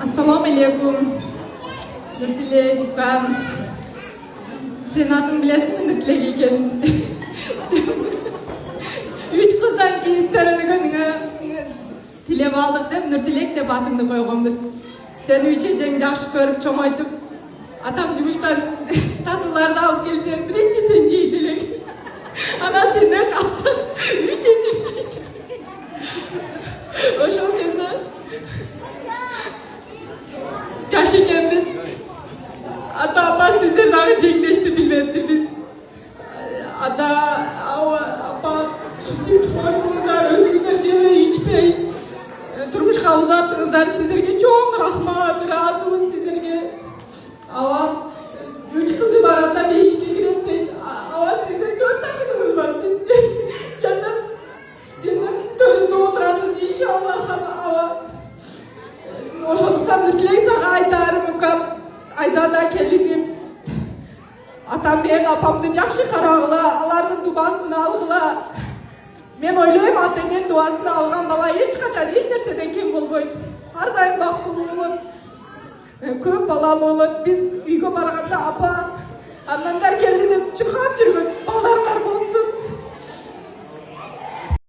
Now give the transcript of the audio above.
Assalamu alaikum. Nurtilek, ben senatın bilesin mi Nurtilek iken? Üç kızdan keyin taralığını tilep aldık dem Nurtilek de batındı koyğanбыз. Sen üçecen жақшы көрүп чоңойтуп, атам жумуштан татууларды алып келсең, биринчи сен жейдилең. Ана сенден калса üçecек жейди. Ошол кезде жаш экенбиз. Ата апа сиздер дагы жеңдешти билбептир биз. Ата апа ушинтип чоңойтуңуздар, өзүңүздөр жебей ичпей турмушка узаттыңыздар, сиздерге чоң рахмат, ыраазымыз сиздерге. Ава 3 кызы бар, ата 5-ке кирет дейт. Ава сиздер 4 кызыңыз бар, сиз жаным төрүндө отурасыз иншаллах. Ава ошондуктан Нуртилек сага айтарым, укам Айзада келиним, атам менен апамды жакшы карагыла, алардын дубасын алгыла. Мен ойлойм, ата-эненин дуасын алган бала эч качан эч нерседен кем болбойт. Ар дайым бактылуу болот. Көп балалуу болот. Биз үйгө